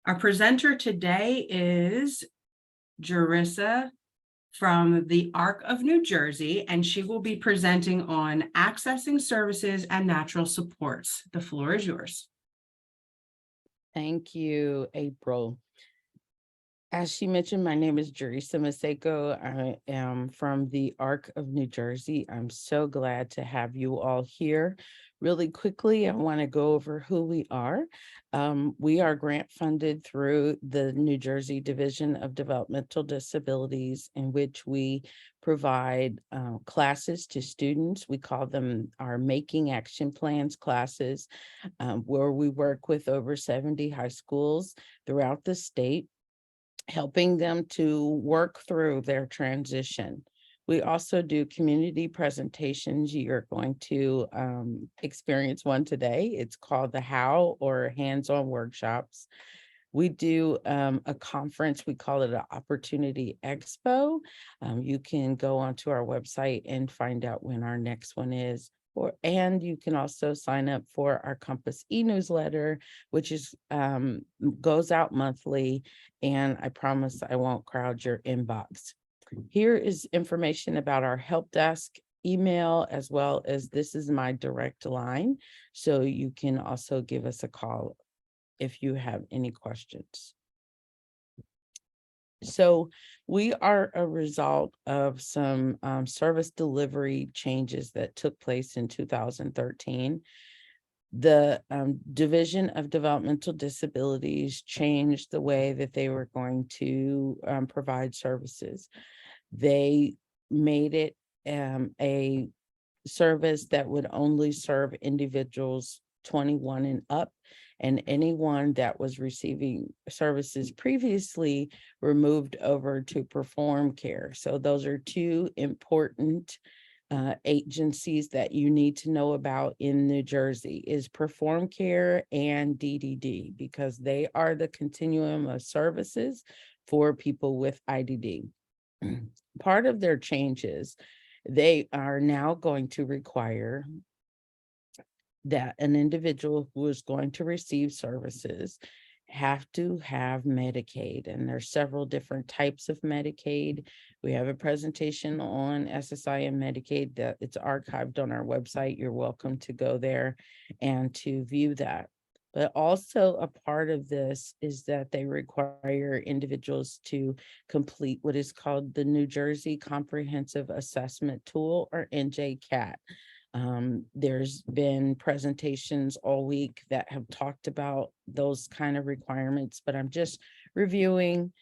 Our presenter today is Jerisa from the ARC of New Jersey, and she will be presenting on accessing services and natural supports. The floor is yours. Thank you, April. As she mentioned, my name is Jerisa Maseko. I am from the ARC of New Jersey. I'm so glad to have you all here. Really quickly, I want to go over who we are. We are grant funded through the New Jersey Division of Developmental Disabilities, in which we provide classes to students. We call them our Making Action Plans classes, where we work with over 70 high schools throughout the state, helping them to work through their transition. We also do community presentations. You're going to experience one today. It's called the How, or hands-on workshops. We do a conference, we call it an Opportunity Expo. You can go onto our website and find out when our next one is. And you can also sign up for our Compass e-newsletter, which goes out monthly, and I promise I won't crowd your inbox. Here is information about our help desk email, as well as this is my direct line, so you can also give us a call if you have any questions. So we are a result of some service delivery changes that took place in 2013. The Division of Developmental Disabilities changed the way that they were going to provide services. They made it a service that would only serve individuals 21 and up, and anyone that was receiving services previously were moved over to Perform Care. So those are two important agencies that you need to know about in New Jersey, is Perform Care and DDD, because they are the continuum of services for people with IDD. Part of their changes, they are now going to require that an individual who is going to receive services have to have Medicaid, and there's several different types of Medicaid. We have a presentation on SSI and Medicaid that it's archived on our website. You're welcome to go there and to view that. But also a part of this is that they require individuals to complete what is called the New Jersey Comprehensive Assessment Tool, or NJCAT. There's been presentations all week that have talked about those kind of requirements, but I'm just reviewing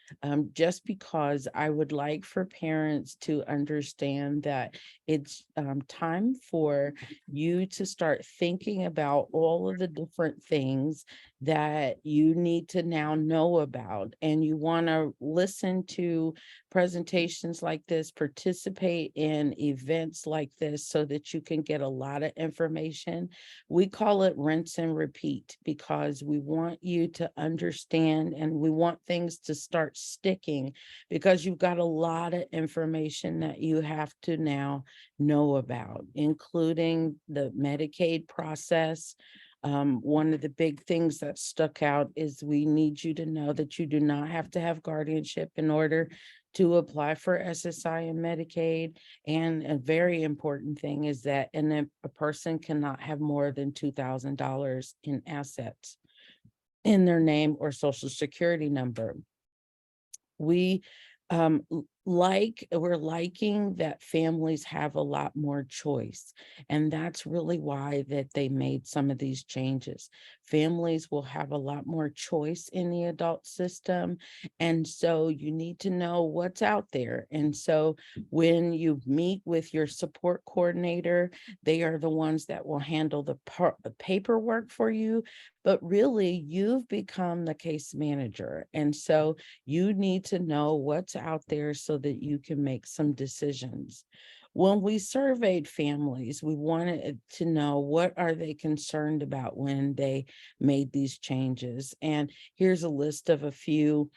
just because I would like for parents to understand that it's time for you to start thinking about all of the different things that you need to now know about, and you want to listen to presentations like this, participate in events like this, so that you can get a lot of information. We call it rinse and repeat, because we want you to understand, and we want things to start sticking, because you've got a lot of information that you have to now know about, including the Medicaid process. One of the big things that stuck out is we need you to know that you do not have to have guardianship in order to apply for SSI and Medicaid. And a very important thing is that a person cannot have more than $2,000 in assets in their name or social security number. We're liking that families have a lot more choice, and that's really why that they made some of these changes. Families will have a lot more choice in the adult system, and so you need to know what's out there. And so when you meet with your support coordinator, they are the ones that will handle the paperwork for you, but really you've become the case manager, and so you need to know what's out there so that you can make some decisions. When we surveyed families, we wanted to know what are they concerned about when they made these changes. And here's a list of a few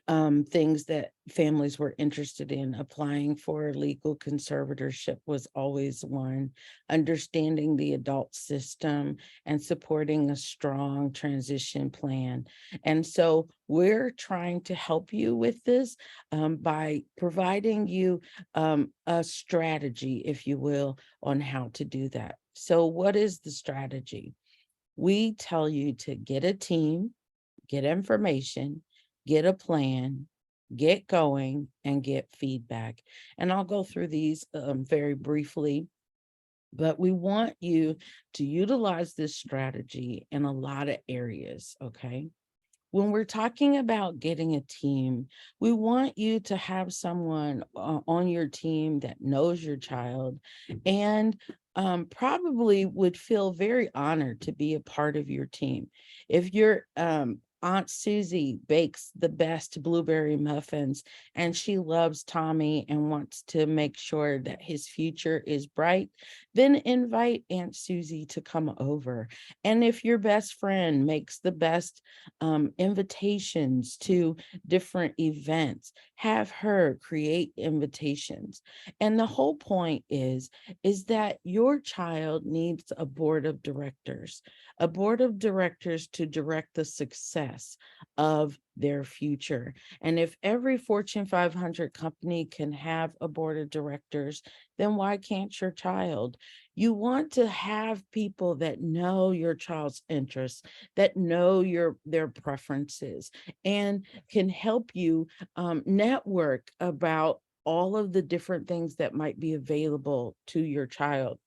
things that families were interested in. Applying for legal conservatorship was always one. Understanding the adult system and supporting a strong transition plan. And so we're trying to help you with this by providing you a strategy, if you will, on how to do that. So what is the strategy? We tell you to get a team, get information, get a plan, get going, and get feedback. And I'll go through these very briefly, but we want you to utilize this strategy in a lot of areas, okay? When we're talking about getting a team, we want you to have someone on your team that knows your child and probably would feel very honored to be a part of your team. If your Aunt Susie bakes the best blueberry muffins and she loves Tommy and wants to make sure that his future is bright, then invite Aunt Susie to come over. And if your best friend makes the best invitations to different events, have her create invitations. And the whole point is that your child needs a board of directors to direct the success of their future. And if every Fortune 500 company can have a board of directors, then why can't your child? You want to have people that know your child's interests, that know their preferences, and can help you network about all of the different things that might be available to your child,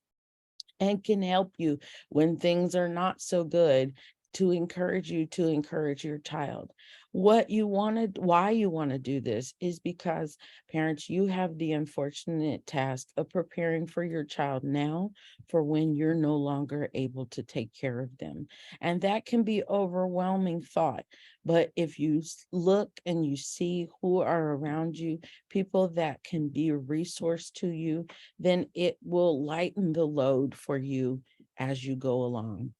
and can help you when things are not so good, to encourage you to encourage your child. Why you want to do this is because, parents, you have the unfortunate task of preparing for your child now for when you're no longer able to take care of them. And that can be overwhelming thought. But if you look and you see who are around you, people that can be a resource to you, then it will lighten the load for you as you go along.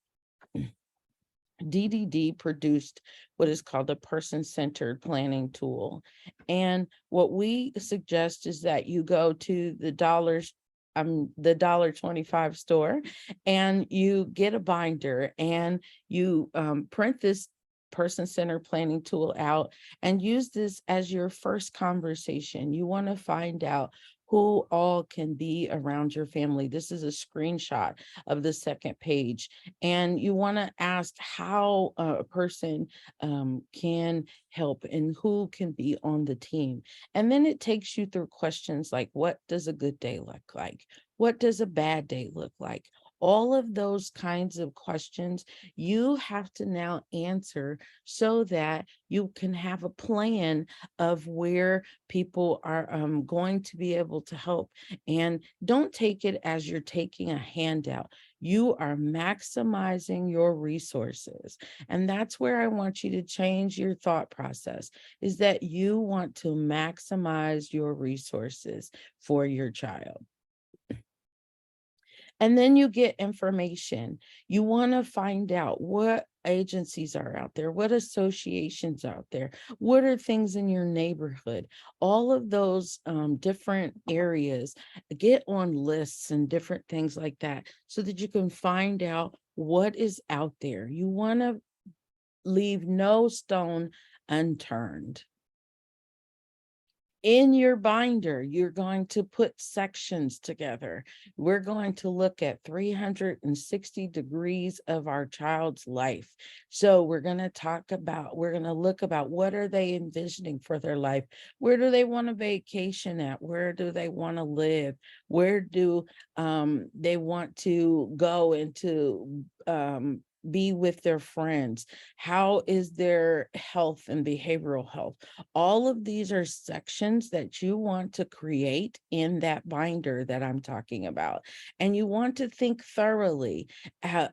DDD produced what is called a person-centered planning tool. And what we suggest is that you go to the $1.25 store and you get a binder and you print this person-centered planning tool out and use this as your first conversation. You want to find out who all can be around your family. This is a screenshot of the second page. And you want to ask how a person can help and who can be on the team. And then it takes you through questions like, what does a good day look like? What does a bad day look like? All of those kinds of questions you have to now answer so that you can have a plan of where people are going to be able to help. And don't take it as you're taking a handout. You are maximizing your resources. And that's where I want you to change your thought process, is that you want to maximize your resources for your child. And then you get information. You want to find out what agencies are out there, what associations out there, what are things in your neighborhood, all of those different areas. Get on lists and different things like that so that you can find out what is out there. You want to leave no stone unturned. In your binder, you're going to put sections together. We're going to look at 360 degrees of our child's life. So we're going to look about what are they envisioning for their life? Where do they want to vacation at? Where do they want to live? Where do they want to go into be with their friends? How is their health and behavioral health? All of these are sections that you want to create in that binder that I'm talking about. And you want to think thoroughly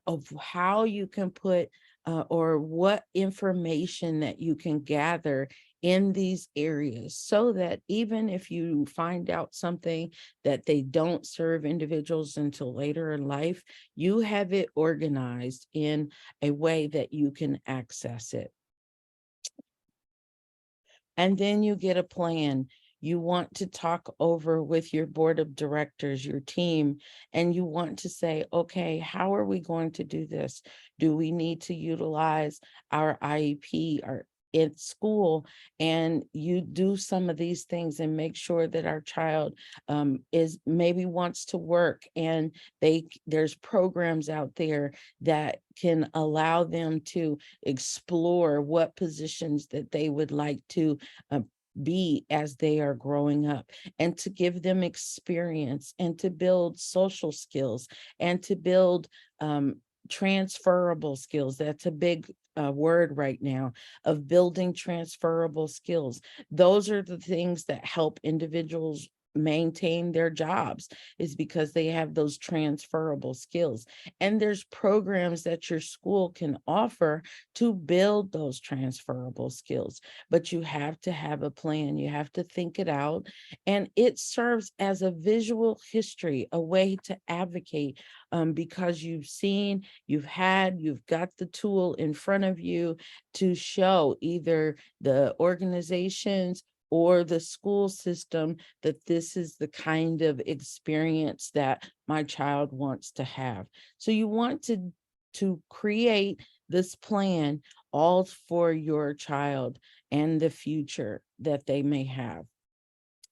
of how you can put or what information that you can gather in these areas, so that even if you find out something that they don't serve individuals until later in life, you have it organized in a way that you can access it. And then you get a plan. You want to talk over with your board of directors, your team, and you want to say, okay, how are we going to do this? Do we need to utilize our IEP or in school? And you do some of these things and make sure that our child is maybe wants to work, and there's programs out there that can allow them to explore what positions that they would like to uh, be as they are growing up, and to give them experience and to build social skills and to build transferable skills. That's a big word right now, of building transferable skills. Those are the things that help individuals maintain their jobs, is because they have those transferable skills. And there's programs that your school can offer to build those transferable skills, but you have to have a plan. You have to think it out, and it serves as a visual history, a way to advocate, because you've seen, you've got the tool in front of you to show either the organizations or the school system that this is the kind of experience that my child wants to have. So you want to create this plan all for your child and the future that they may have.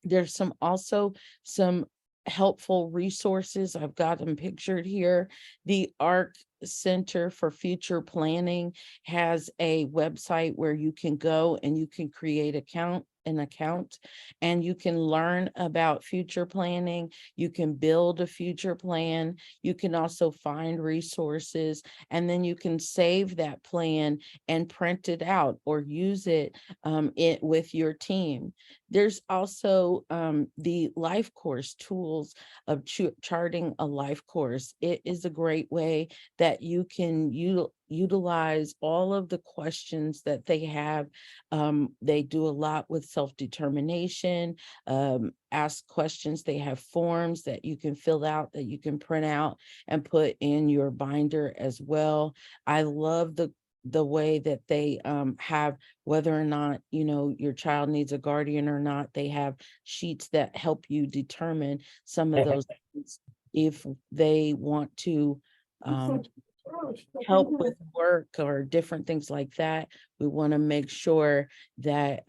There's also some helpful resources. I've got them pictured here. The ARC Center for Future Planning has a website where you can go and you can create an account, and you can learn about future planning. You can build a future plan. You can also find resources, and then you can save that plan and print it out or use it with your team. There's also the life course tools of charting a life course. It is a great way that you can utilize all of the questions that they have. They do a lot with self-determination, ask questions. They have forms that you can fill out, that you can print out and put in your binder as well. I love the way that they have, whether or not your child needs a guardian or not, they have sheets that help you determine some of those things. If they want to help with work or different things like that, we want to make sure that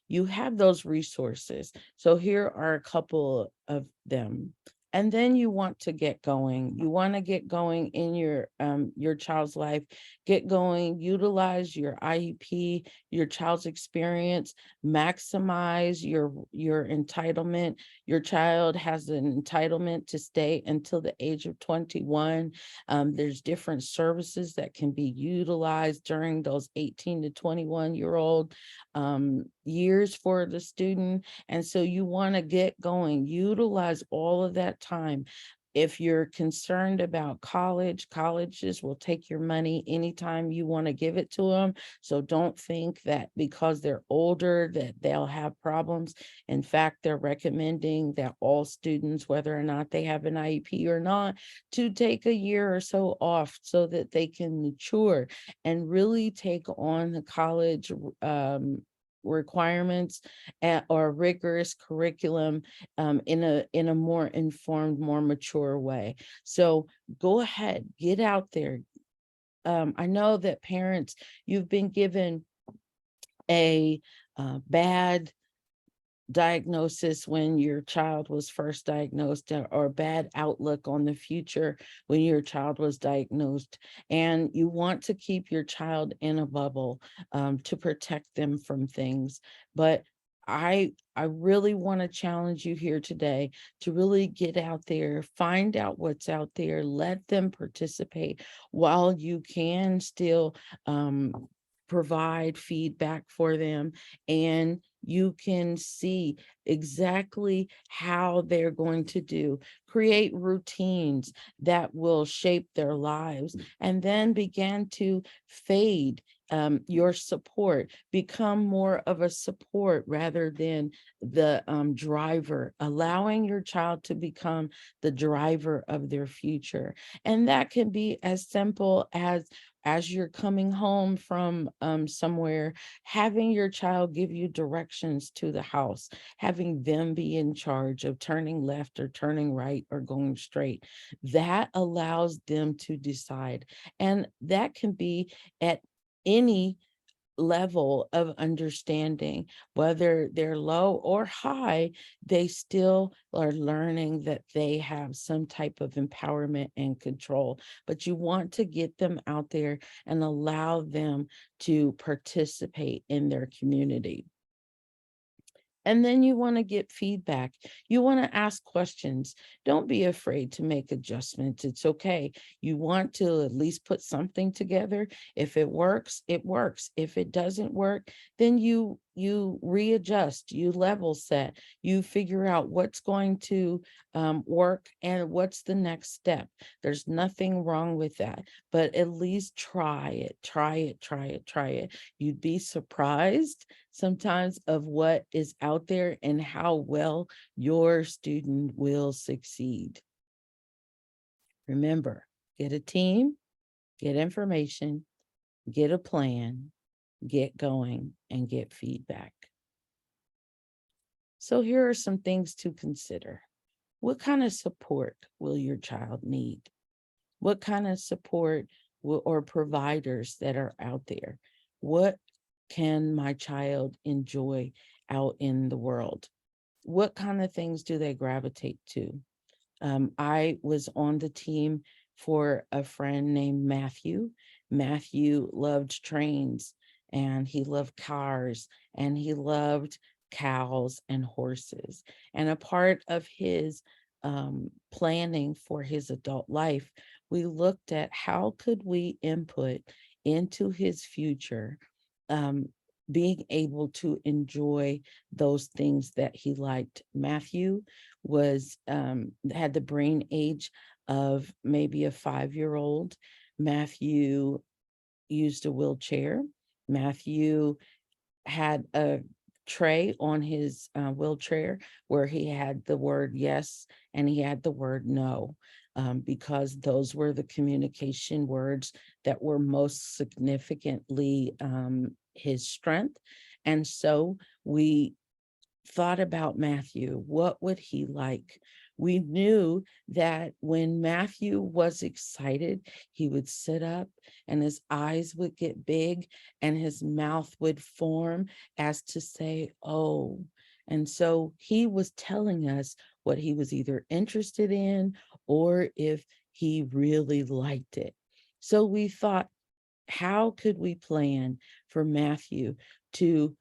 you have those resources. So here are a couple of them. And then you want to get going. You want to get going in your child's life. Get going, utilize your IEP, your child's experience, maximize your entitlement. Your child has an entitlement to stay until the age of 21. There's different services that can be utilized during those 18 to 21-year-old years for the student. And so you want to get going, utilize all of that time. If you're concerned about colleges will take your money anytime you want to give it to them. So don't think that because they're older that they'll have problems. In fact, they're recommending that all students, whether or not they have an IEP or not, to take a year or so off so that they can mature and really take on the college requirements or rigorous curriculum in a more informed, more mature way. So go ahead, get out there. I know that parents, you've been given a bad diagnosis when your child was first diagnosed, or bad outlook on the future when your child was diagnosed, and you want to keep your child in a bubble to protect them from things. But I really want to challenge you here today to really get out there, find out what's out there, let them participate while you can still provide feedback for them, and you can see exactly how they're going to do. Create routines that will shape their lives, and then begin to fade your support, become more of a support rather than the driver, allowing your child to become the driver of their future. And that can be as simple as you're coming home from somewhere, having your child give you directions to the house, having them be in charge of turning left or turning right or going straight. That allows them to decide. And that can be at any level of understanding, whether they're low or high, they still are learning that they have some type of empowerment and control. But you want to get them out there and allow them to participate in their community. And then you want to get feedback. You want to ask questions. Don't be afraid to make adjustments. It's okay. You want to at least put something together. If it works, it works. If it doesn't work, then you readjust, you level set, you figure out what's going to work and what's the next step. There's nothing wrong with that, but at least try it, try it, try it, try it. You'd be surprised sometimes of what is out there and how well your student will succeed. Remember, get a team, get information, get a plan, get going, and get feedback. So here are some things to consider. What kind of support will your child need? What kind of support or providers that are out there? What can my child enjoy out in the world? What kind of things do they gravitate to? I was on the team for a friend named Matthew. Matthew loved trains and he loved cars and he loved cows and horses. And a part of his planning for his adult life, we looked at how could we input into his future, being able to enjoy those things that he liked. Matthew was had the brain age of maybe a 5-year-old. Matthew used a wheelchair. Matthew had a tray on his wheelchair where he had the word yes and he had the word no, because those were the communication words that were most significantly his strength. And so we thought about Matthew. What would he like? We knew that when Matthew was excited, he would sit up and his eyes would get big and his mouth would form as to say, oh. And so he was telling us what he was either interested in or if he really liked it. So we thought, how could we plan for Matthew to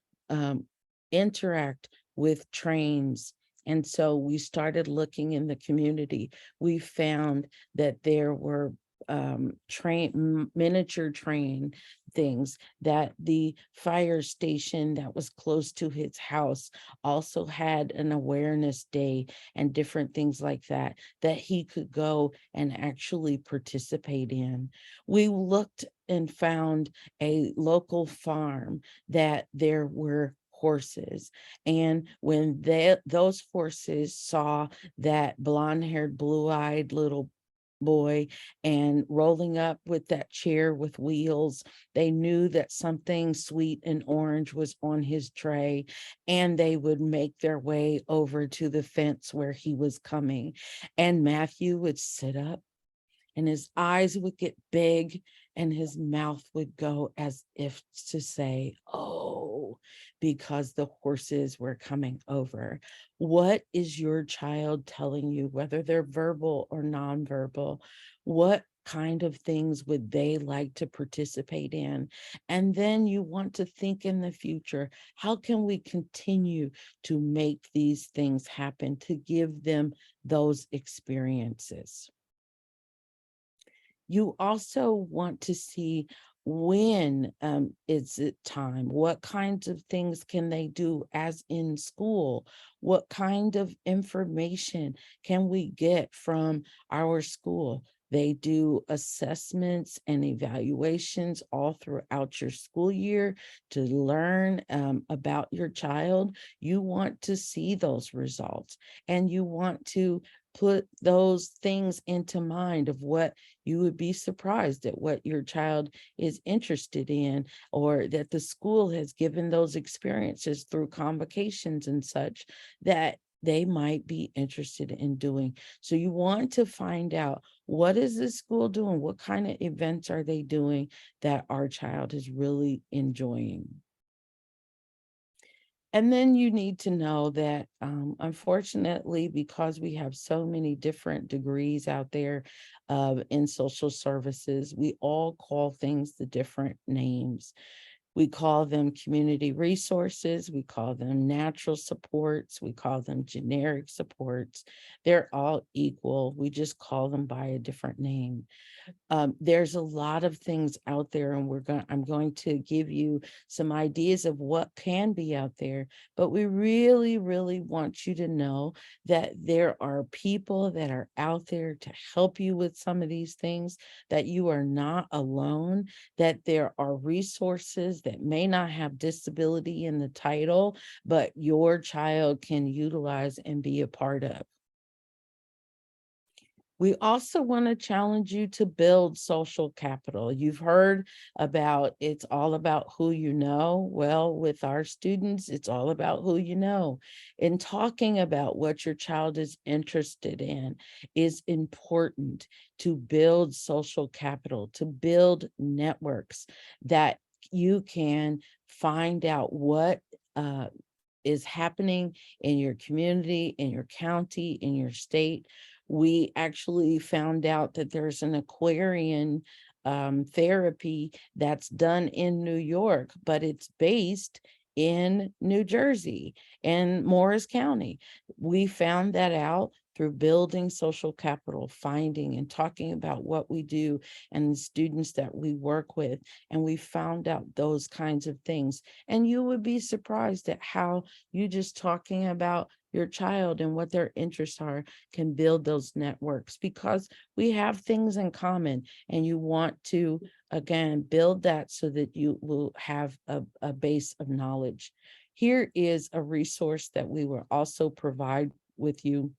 interact with trains? And so we started looking in the community. We found that there were miniature train things, that the fire station that was close to his house also had an awareness day and different things like that he could go and actually participate in. We looked and found a local farm that there were horses. And when those horses saw that blonde-haired, blue-eyed little boy and rolling up with that chair with wheels, they knew that something sweet and orange was on his tray, and they would make their way over to the fence where he was coming. And Matthew would sit up and his eyes would get big and his mouth would go as if to say, oh, because the horses were coming over. What is your child telling you, whether they're verbal or nonverbal? What kind of things would they like to participate in? And then you want to think in the future, how can we continue to make these things happen, to give them those experiences? You also want to see when is it time? What kinds of things can they do as in school? What kind of information can we get from our school? They do assessments and evaluations all throughout your school year to learn about your child. You want to see those results, and you want to put those things into mind of what you would be surprised at what your child is interested in, or that the school has given those experiences through convocations and such that they might be interested in doing. So you want to find out, what is this school doing? What kind of events are they doing that our child is really enjoying? And then you need to know that, unfortunately, because we have so many different degrees out there in social services, we all call things the different names. We call them community resources, we call them natural supports, we call them generic supports. They're all equal. We just call them by a different name. There's a lot of things out there, and I'm going to give you some ideas of what can be out there, but we really, really want you to know that there are people that are out there to help you with some of these things, that you are not alone, that there are resources that may not have disability in the title, but your child can utilize and be a part of. We also want to challenge you to build social capital. You've heard about it's all about who you know. Well, with our students, it's all about who you know. And talking about what your child is interested in is important to build social capital, to build networks that you can find out what is happening in your community, in your county, in your state. We actually found out that there's an Aquarian therapy that's done in New York, but it's based in New Jersey and Morris County. We found that out through building social capital, finding and talking about what we do and the students that we work with. And we found out those kinds of things. And you would be surprised at how you just talking about your child and what their interests are can build those networks, because we have things in common, and you want to, again, build that so that you will have a base of knowledge. Here is a resource that we will also provide with you,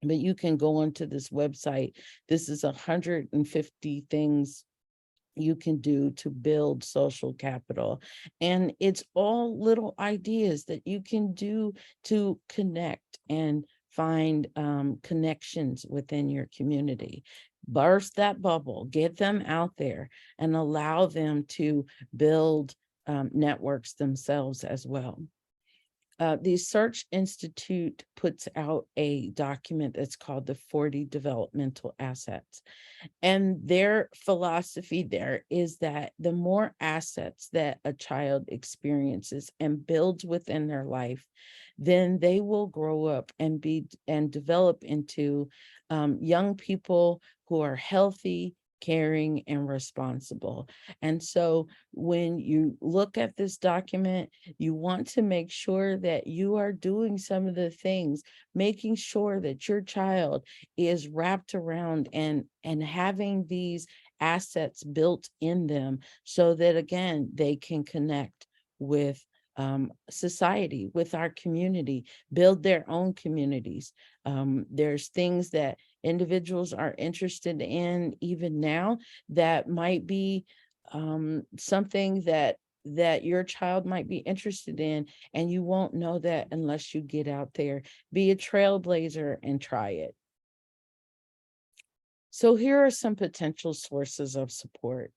but you can go onto this website. This is 150 things you can do to build social capital. And it's all little ideas that you can do to connect and find connections within your community. Burst that bubble, get them out there, and allow them to build networks themselves as well. The Search Institute puts out a document that's called the 40 Developmental Assets. And their philosophy there is that the more assets that a child experiences and builds within their life, then they will grow up and develop into young people who are healthy, caring, and responsible. And so when you look at this document, you want to make sure that you are doing some of the things, making sure that your child is wrapped around and having these assets built in them, so that, again, they can connect with society, with our community, build their own communities. There's things that individuals are interested in even now that might be something that your child might be interested in, and you won't know that unless you get out there. Be a trailblazer and try it. So here are some potential sources of support: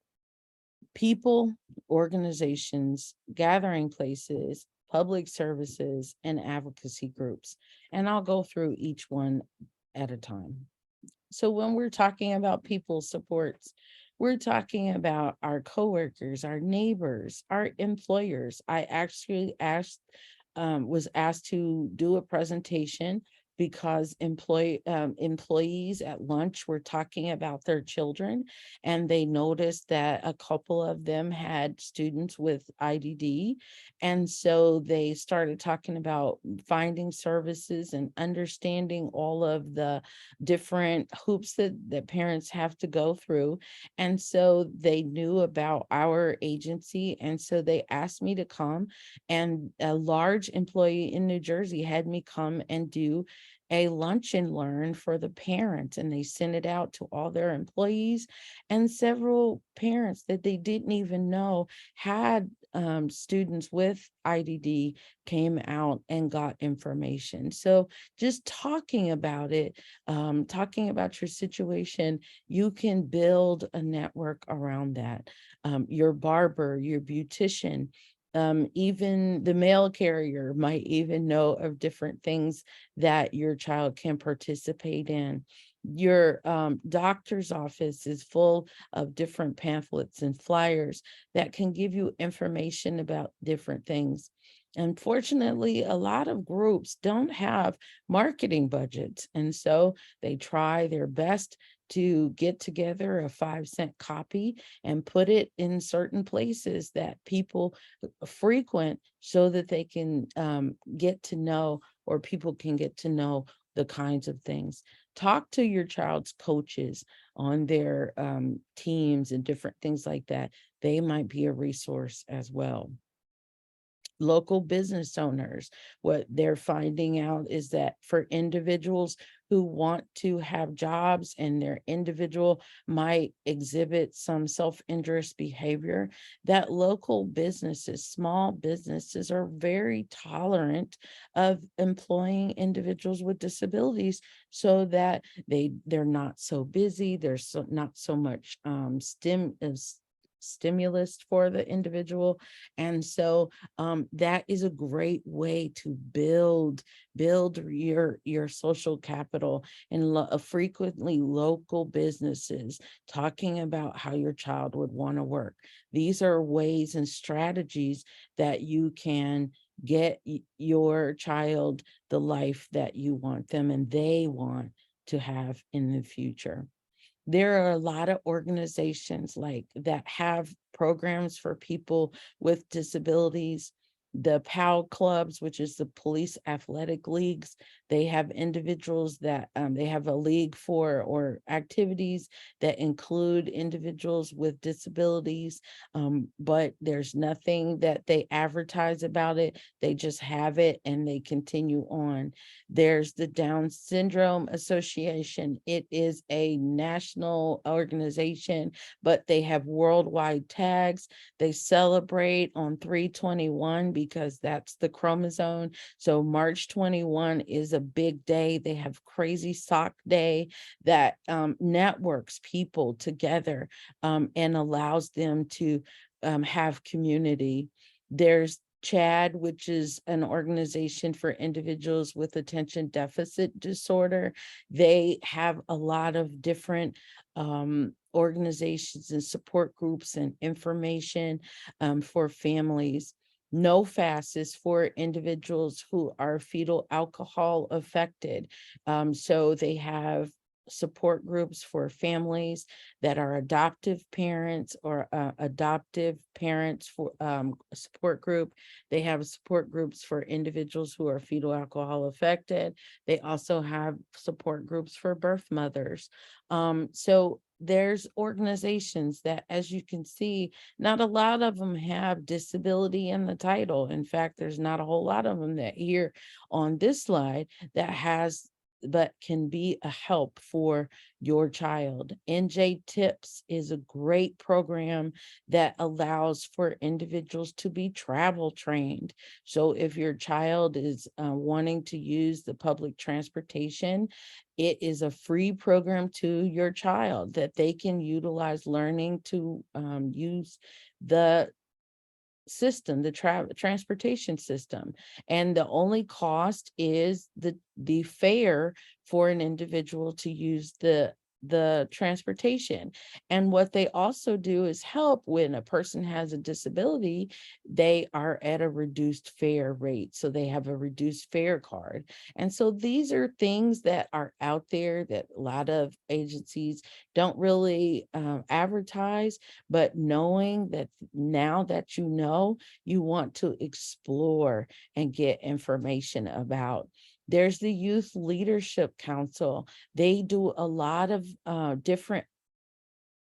people, organizations, gathering places, public services, and advocacy groups. And I'll go through each one at a time. So when we're talking about people supports, we're talking about our coworkers, our neighbors, our employers. I actually was asked to do a presentation because employees at lunch were talking about their children, and they noticed that a couple of them had students with IDD. And so they started talking about finding services and understanding all of the different hoops that parents have to go through. And so they knew about our agency. And so they asked me to come, and a large employee in New Jersey had me come and do a lunch and learn for the parents. And they sent it out to all their employees, and several parents that they didn't even know had students with IDD came out and got information. So just talking about it, talking about your situation, you can build a network around that. Your barber, your beautician, even the mail carrier might even know of different things that your child can participate in. Your doctor's office is full of different pamphlets and flyers that can give you information about different things. Unfortunately, a lot of groups don't have marketing budgets, and so they try their best to get together a 5-cent copy and put it in certain places that people frequent, so that they can get to know, or people can get to know the kinds of things. Talk to your child's coaches on their teams and different things like that. They might be a resource as well. Local business owners, what they're finding out is that for individuals who want to have jobs and their individual might exhibit some self-injurious behavior, that local businesses, small businesses, are very tolerant of employing individuals with disabilities, so that they're not so busy, there's not so much stimulus for the individual. And so that is a great way to build your social capital. And frequently local businesses talking about how your child would want to work. These are ways and strategies that you can get your child the life that you want them and they want to have in the future. There are a lot of organizations like that have programs for people with disabilities. The PAL clubs, which is the police athletic leagues, they have individuals that they have a league for, or activities that include individuals with disabilities, but there's nothing that they advertise about it. They just have it and they continue on. There's the Down Syndrome Association. It is a national organization, but they have worldwide tags. They celebrate on 3/21 because that's the chromosome. So March 21 is a big day. They have Crazy Sock Day that networks people together and allows them to have community. There's CHAD, which is an organization for individuals with attention deficit disorder. They have a lot of different organizations and support groups and information for families. No Fast is for individuals who are fetal alcohol affected. So they have support groups for families that are adoptive parents, or adoptive parents for support group. They have support groups for individuals who are fetal alcohol affected. They also have support groups for birth mothers. So there's organizations that, as you can see, not a lot of them have disability in the title. In fact, there's not a whole lot of them that here on this slide that has, but can be a help for your child. NJ Tips is a great program that allows for individuals to be travel trained. So if your child is wanting to use the public transportation, it is a free program to your child that they can utilize learning to use the system, the transportation system. And the only cost is the fare for an individual to use the the transportation. And what they also do is help when a person has a disability, they are at a reduced fare rate. So they have a reduced fare card. And so these are things that are out there that a lot of agencies don't really advertise, but knowing that now that you know, you want to explore and get information about. There's the Youth Leadership Council. They do a lot of different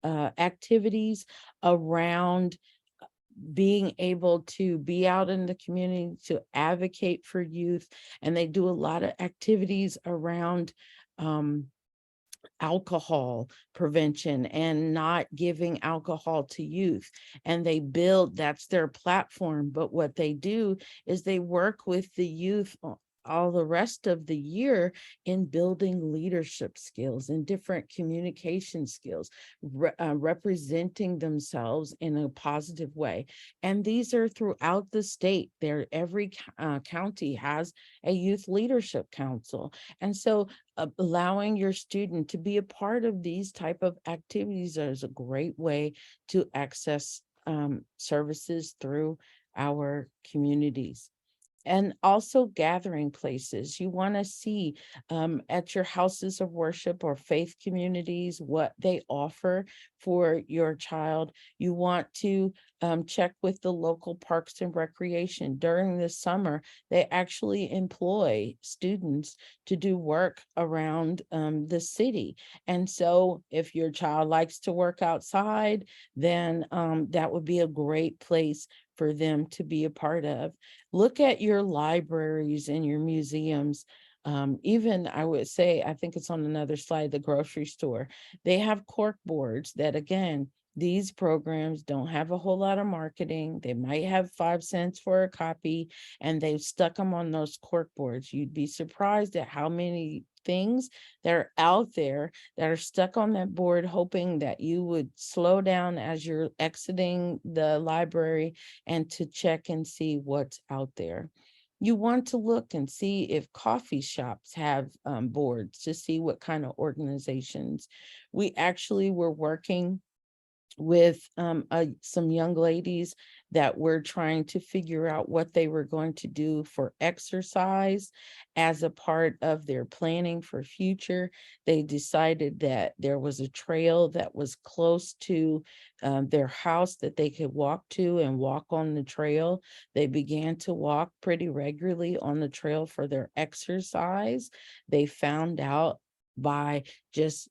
activities around being able to be out in the community to advocate for youth. And they do a lot of activities around alcohol prevention and not giving alcohol to youth. And they build, that's their platform. But what they do is they work with the youth all the rest of the year in building leadership skills and different communication skills, representing themselves in a positive way. And these are throughout the state. There, every county has a youth leadership council. And so allowing your student to be a part of these type of activities is a great way to access services through our communities. And also gathering places. You want to see at your houses of worship or faith communities what they offer for your child. You want to check with the local parks and recreation. During the summer, they actually employ students to do work around the city. And so if your child likes to work outside, then that would be a great place for them to be a part of. Look at your libraries and your museums. Even I would say, I think it's on another slide, the grocery store. They have cork boards that, again, these programs don't have a whole lot of marketing. They might have 5 cents for a copy, and they've stuck them on those cork boards. You'd be surprised at how many things that are out there that are stuck on that board, hoping that you would slow down as you're exiting the library and to check and see what's out there. You want to look and see if coffee shops have boards to see what kind of organizations. We actually were working with some young ladies that were trying to figure out what they were going to do for exercise as a part of their planning for future. They decided that there was a trail that was close to their house that they could walk to and walk on the trail. They began to walk pretty regularly on the trail for their exercise. They found out by just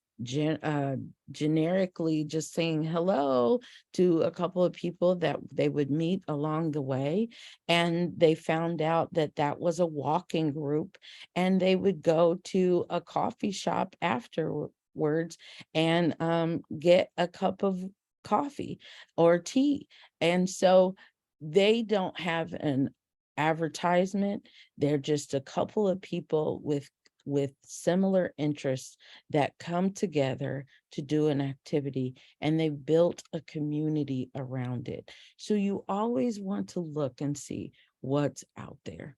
generically just saying hello to a couple of people that they would meet along the way. And they found out that that was a walking group, and they would go to a coffee shop afterwards and get a cup of coffee or tea. And so they don't have an advertisement. They're just a couple of people with similar interests that come together to do an activity, and they built a community around it. So you always want to look and see what's out there.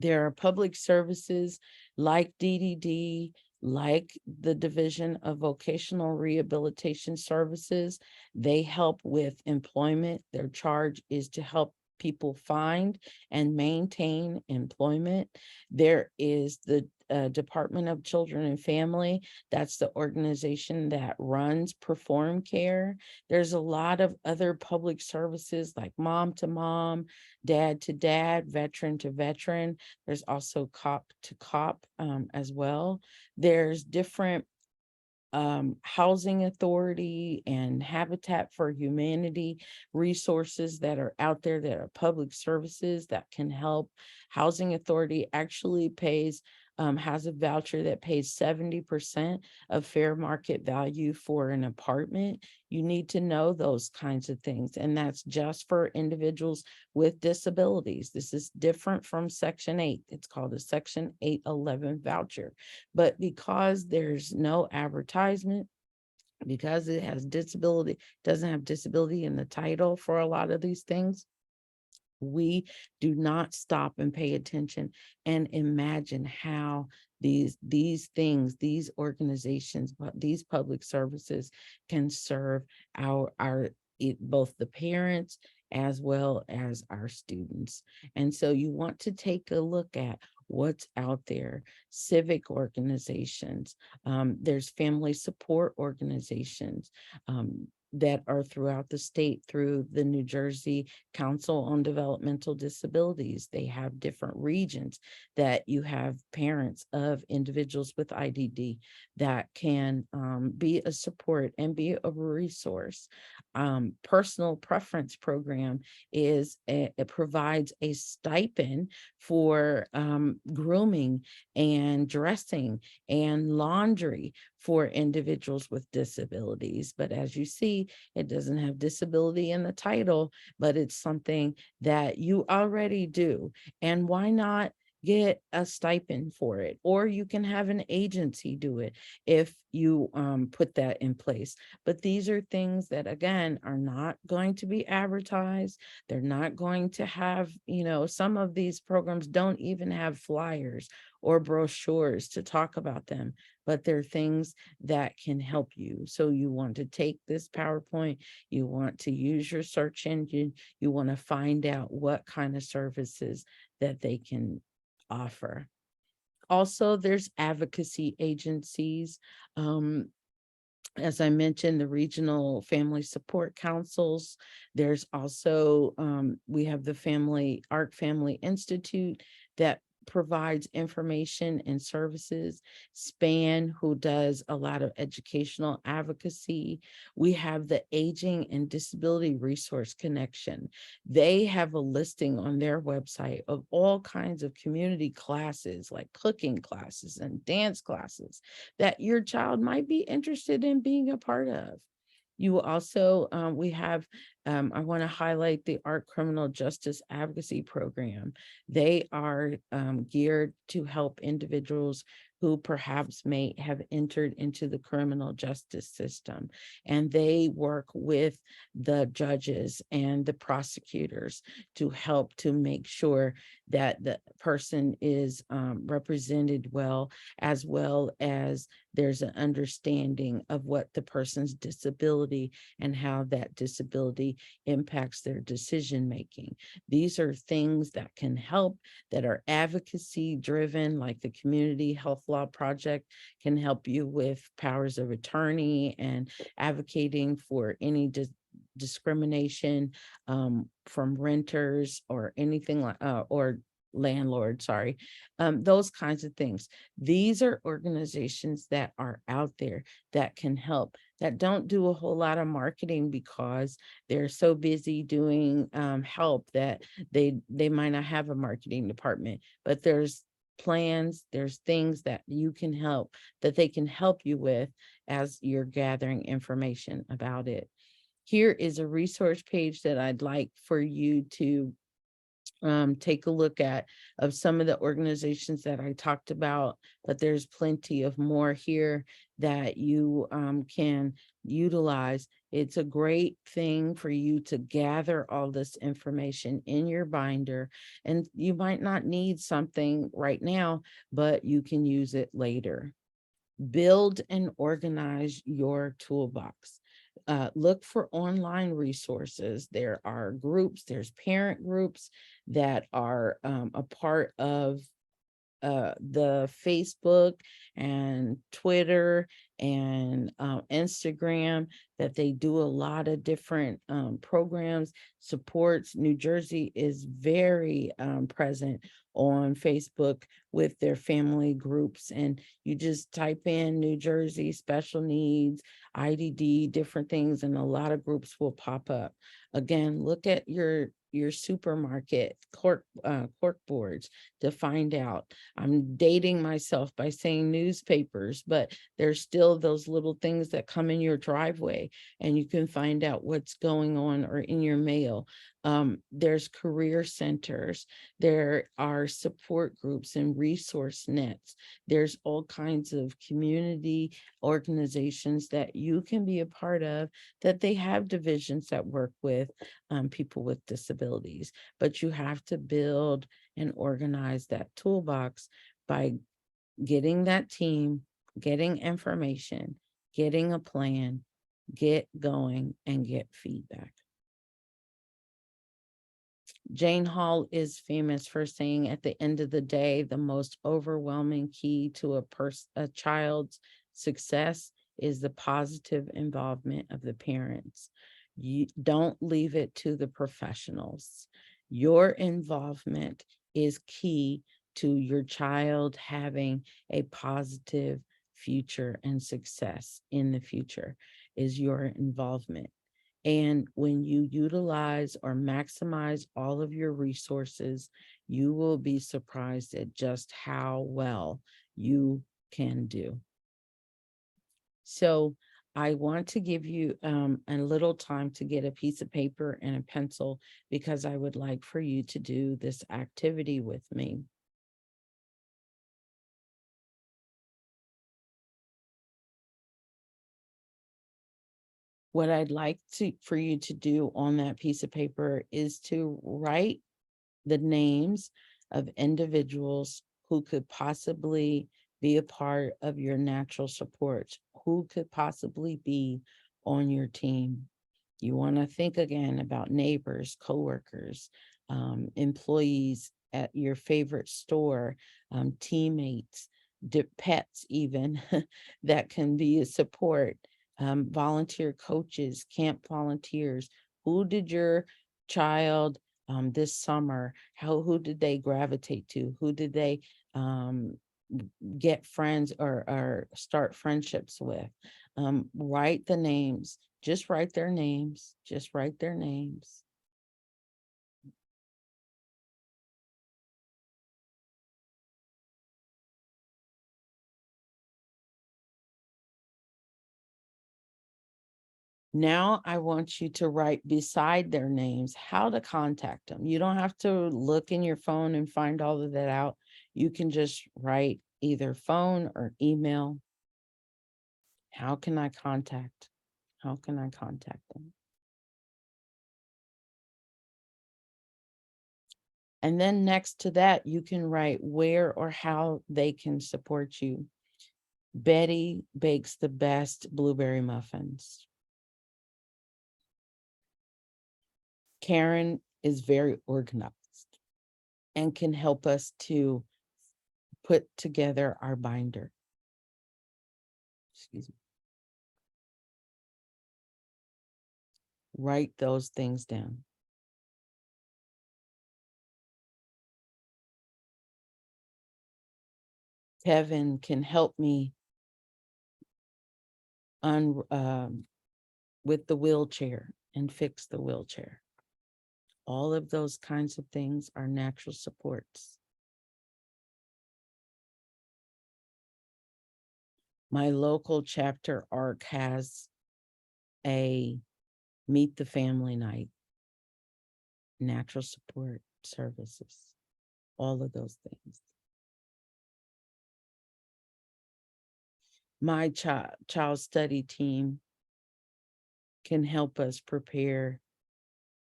There are public services like DDD, like the Division of Vocational Rehabilitation Services. They help with employment. Their charge is to help people find and maintain employment. There is the Department of Children and Family. That's the organization that runs Perform Care. There's a lot of other public services like Mom to Mom, Dad to Dad, Veteran to Veteran. There's also Cop to Cop as well. There's different housing authority and Habitat for Humanity resources that are out there that are public services that can help. Housing authority actually has a voucher that pays 70% of fair market value for an apartment. You need to know those kinds of things, and that's just for individuals with disabilities. This is different from Section 8. It's called a Section 811 voucher. But because there's no advertisement, because it has disability, doesn't have disability in the title for a lot of these things, we do not stop and pay attention and imagine how these things, these organizations, these public services can serve both the parents as well as our students. And so you want to take a look at what's out there. Civic organizations, there's family support organizations that are throughout the state through the New Jersey Council on Developmental Disabilities. They have different regions that you have parents of individuals with IDD that can be a support and be a resource. Personal preference program it provides a stipend for grooming and dressing and laundry for individuals with disabilities. But as you see, it doesn't have disability in the title, but it's something that you already do. And why not get a stipend for it? Or you can have an agency do it if you put that in place. But these are things that, again, are not going to be advertised. They're not going to have, some of these programs don't even have flyers or brochures to talk about them, but they're things that can help you. So you want to take this PowerPoint, you want to use your search engine, you want to find out what kind of services that they can offer. Also, there's advocacy agencies. As I mentioned, the regional family support councils. There's also, we have the ARC Family Institute that provides information and services. SPAN, who does a lot of educational advocacy. We have the Aging and Disability Resource Connection. They have a listing on their website of all kinds of community classes, like cooking classes and dance classes that your child might be interested in being a part of. You also, we have, I want to highlight the ARC Criminal Justice Advocacy Program. They are geared to help individuals who perhaps may have entered into the criminal justice system. And they work with the judges and the prosecutors to help to make sure that the person is represented well as there's an understanding of what the person's disability and how that disability impacts their decision making. These are things that can help, that are advocacy driven, like the Community Health Law Project can help you with powers of attorney and advocating for any discrimination from renters or anything like or landlord, sorry, those kinds of things. These are organizations that are out there that can help, that don't do a whole lot of marketing because they're so busy doing help that they might not have a marketing department, but there's plans, there's things that you can help, that they can help you with as you're gathering information about it. Here is a resource page that I'd like for you to take a look at, of some of the organizations that I talked about, but there's plenty of more here that you can utilize. It's a great thing for you to gather all this information in your binder, and you might not need something right now, but you can use it later. Build and organize your toolbox. Look for online resources. There are groups, there's parent groups that are a part of the Facebook and Twitter and Instagram, that they do a lot of different programs, supports. New Jersey is very present on Facebook with their family groups, and you just type in New Jersey special needs, IDD, different things, and a lot of groups will pop up. Again, look at your supermarket cork boards to find out. I'm dating myself by saying newspapers, but there's still those little things that come in your driveway and you can find out what's going on, or in your mail. There's career centers, there are support groups and resource nets. There's all kinds of community organizations that you can be a part of, that they have divisions that work with people with disabilities, but you have to build and organize that toolbox by getting that team, getting information, getting a plan, get going, and get feedback. Jane Hall is famous for saying, at the end of the day, the most overwhelming key to a child's success is the positive involvement of the parents. You don't leave it to the professionals. Your involvement is key to your child having a positive future and success in the future, is your involvement. And when you utilize or maximize all of your resources, you will be surprised at just how well you can do. So I want to give you a little time to get a piece of paper and a pencil, because I would like for you to do this activity with me. What I'd like for you to do on that piece of paper is to write the names of individuals who could possibly be a part of your natural support, who could possibly be on your team. You want to think again about neighbors, coworkers, employees at your favorite store, teammates, pets even that can be a support, volunteer coaches, camp volunteers. Who did your child this summer, who did they gravitate to? Who did they get friends or start friendships with? Write the names, just write their names, just write their names. Now I want you to write beside their names how to contact them. You don't have to look in your phone and find all of that out. You can just write either phone or email. How can I contact? How can I contact them? And then next to that, you can write where or how they can support you. Betty bakes the best blueberry muffins. Karen is very organized and can help us to put together our binder. Excuse me. Write those things down. Kevin can help me with the wheelchair and fix the wheelchair. All of those kinds of things are natural supports. My local chapter ARC has a meet the family night, natural support services, all of those things. My child study team can help us prepare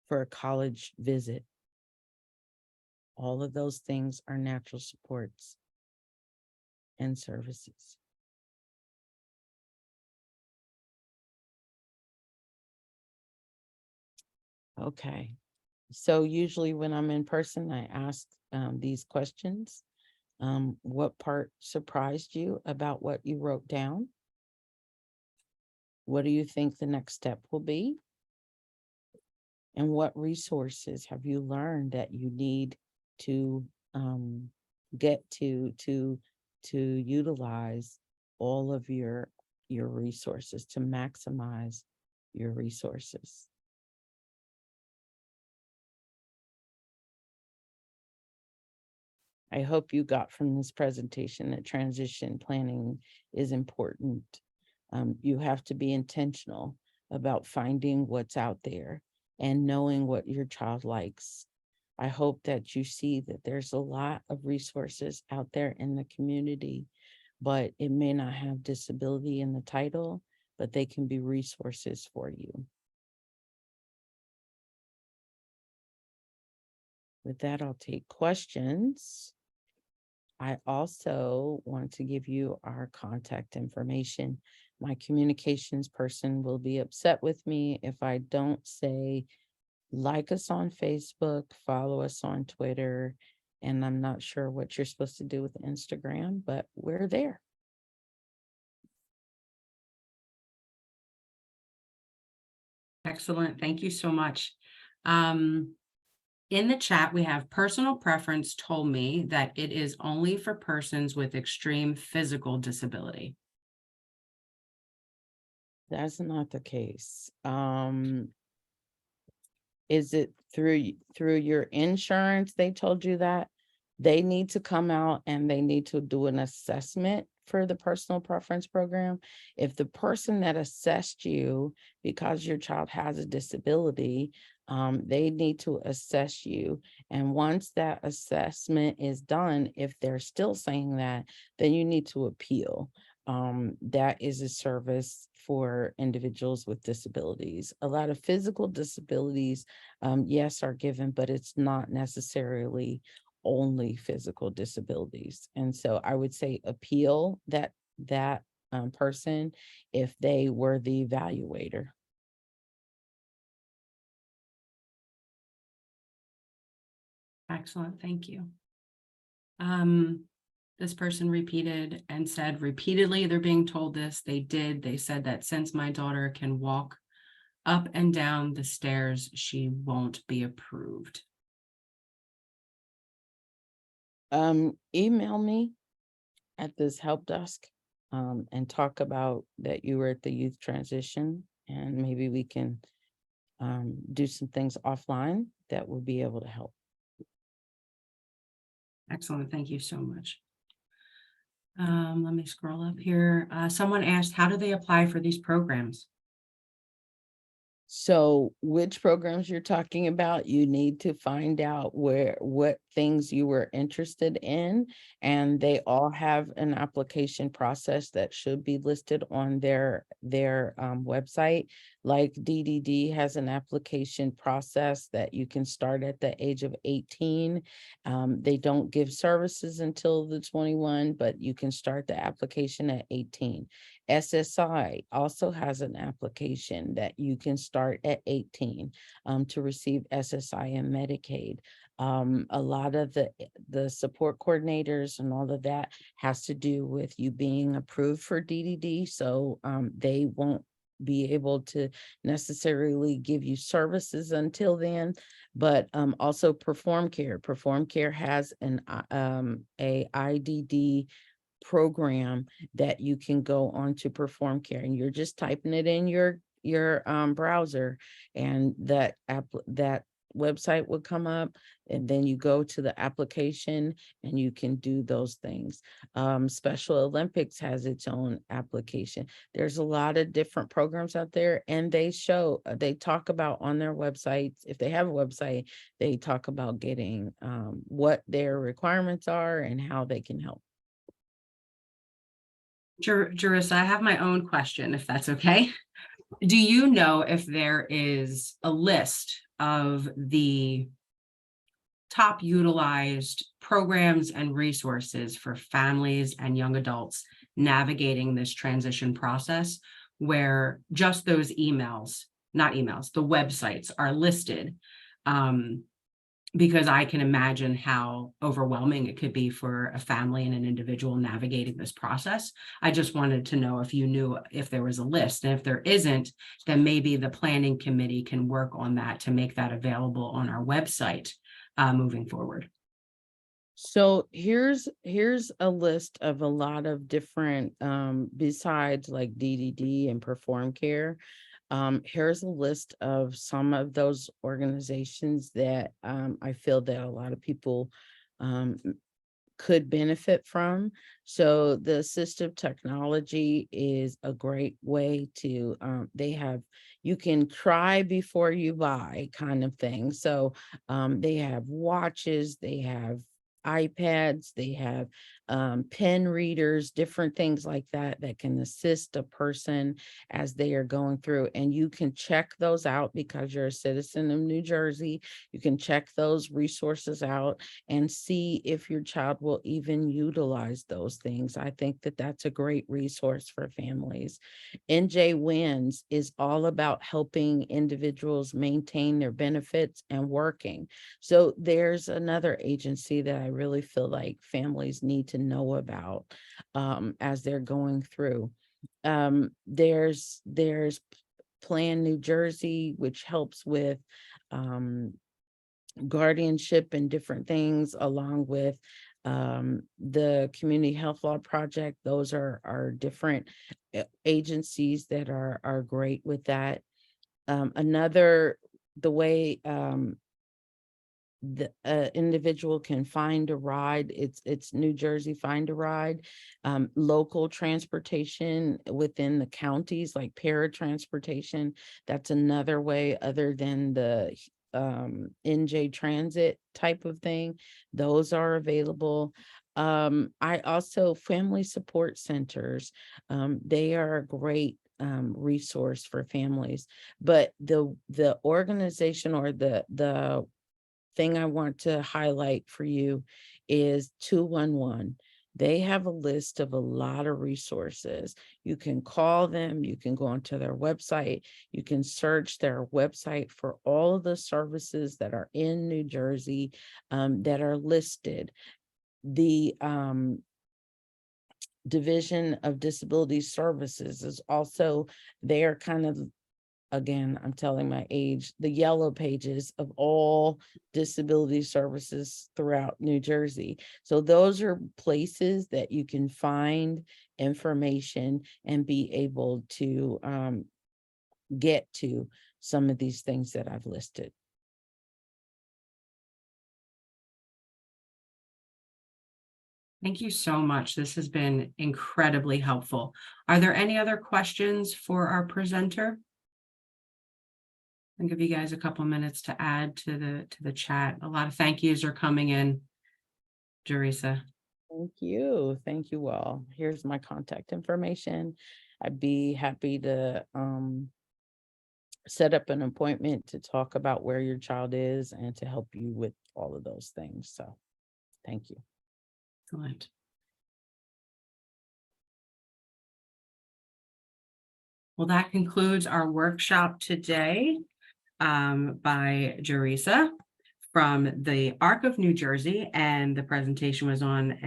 for a college visit. All of those things are natural supports and services. Okay, so usually when I'm in person, I ask these questions. What part surprised you about what you wrote down? What do you think the next step will be? And what resources have you learned that you need to get to utilize all of your resources, to maximize your resources? I hope you got from this presentation that transition planning is important. You have to be intentional about finding what's out there and knowing what your child likes. I hope that you see that there's a lot of resources out there in the community, but it may not have disability in the title, but they can be resources for you. With that, I'll take questions. I also want to give you our contact information. My communications person will be upset with me if I don't say, like us on Facebook, follow us on Twitter, and I'm not sure what you're supposed to do with Instagram, but we're there. Excellent. Thank you so much. Um, in the chat, we have personal preference told me that it is only for persons with extreme physical disability. That's not the case. Is it through your insurance? They told you that they need to come out and they need to do an assessment for the personal preference program. If the person that assessed you because your child has a disability, they need to assess you. And once that assessment is done, if they're still saying that, then you need to appeal. That is a service for individuals with disabilities. A lot of physical disabilities, yes, are given, but it's not necessarily only physical disabilities. And so I would say appeal that person if they were the evaluator. Excellent. Thank you. This person repeated and said repeatedly they're being told this. They said that since my daughter can walk up and down the stairs, she won't be approved. Email me at this help desk and talk about that you were at the youth transition, and maybe we can do some things offline that will be able to help. Excellent. Thank you so much. Let me scroll up here. Someone asked, how do they apply for these programs? So which programs you're talking about, you need to find out what things you were interested in, and they all have an application process that should be listed on their website. Like DDD has an application process that you can start at the age of 18. They don't give services until the 21, but you can start the application at 18. SSI also has an application that you can start at 18 to receive SSI and Medicaid. A lot of the support coordinators and all of that has to do with you being approved for DDD. So they won't be able to necessarily give you services until then, but also Perform Care. Perform Care has a IDD program that you can go on to Perform Care, and you're just typing it in your browser, and that website would come up, and then you go to the application and you can do those things. Special Olympics has its own application. There's a lot of different programs out there, and they talk about on their websites, if they have a website, they talk about getting what their requirements are and how they can help. Jerisa, I have my own question, if that's okay. Do you know if there is a list of the top utilized programs and resources for families and young adults navigating this transition process, where just those not emails, the websites are listed? Because I can imagine how overwhelming it could be for a family and an individual navigating this process. I just wanted to know if you knew if there was a list, and if there isn't, then maybe the planning committee can work on that to make that available on our website moving forward. So here's a list of a lot of different, besides like DDD and Perform Care. Here's a list of some of those organizations that I feel that a lot of people could benefit from. So the assistive technology is a great way to, you can try before you buy kind of thing. So they have watches, they have iPads, they have pen readers, different things like that that can assist a person as they are going through. And you can check those out because you're a citizen of New Jersey. You can check those resources out and see if your child will even utilize those things. I think that that's a great resource for families. NJ Wins is all about helping individuals maintain their benefits and working. So there's another agency that I really feel like families need to know about as they're going through. There's Plan New Jersey, which helps with guardianship and different things, along with the Community Health Law Project. Those are different agencies that are great with that. The way the individual can find a ride, it's New Jersey Find a Ride. Local transportation within the counties, like paratransportation, that's another way other than the NJ Transit type of thing. Those are available. I also, family support centers, they are a great resource for families. But the organization, or the thing I want to highlight for you, is 211. They have a list of a lot of resources. You can call them, you can go onto their website, you can search their website for all of the services that are in New Jersey that are listed. The Division of Disability Services is also, they are kind of, again, I'm telling my age, the yellow pages of all disability services throughout New Jersey. So those are places that you can find information and be able to get to some of these things that I've listed. Thank you so much. This has been incredibly helpful. Are there any other questions for our presenter? I'll give you guys a couple minutes to add to the chat. A lot of thank yous are coming in, Jerisa. Thank you all. Here's my contact information. I'd be happy to set up an appointment to talk about where your child is and to help you with all of those things. So thank you. Excellent. Well, that concludes our workshop today by Jerisa from the ARC of New Jersey, and the presentation was on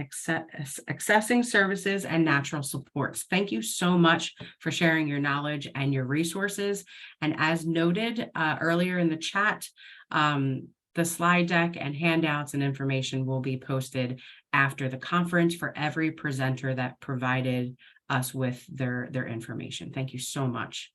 accessing services and natural supports. Thank you so much for sharing your knowledge and your resources. And as noted earlier in the chat, the slide deck and handouts and information will be posted after the conference for every presenter that provided us with their information. Thank you so much.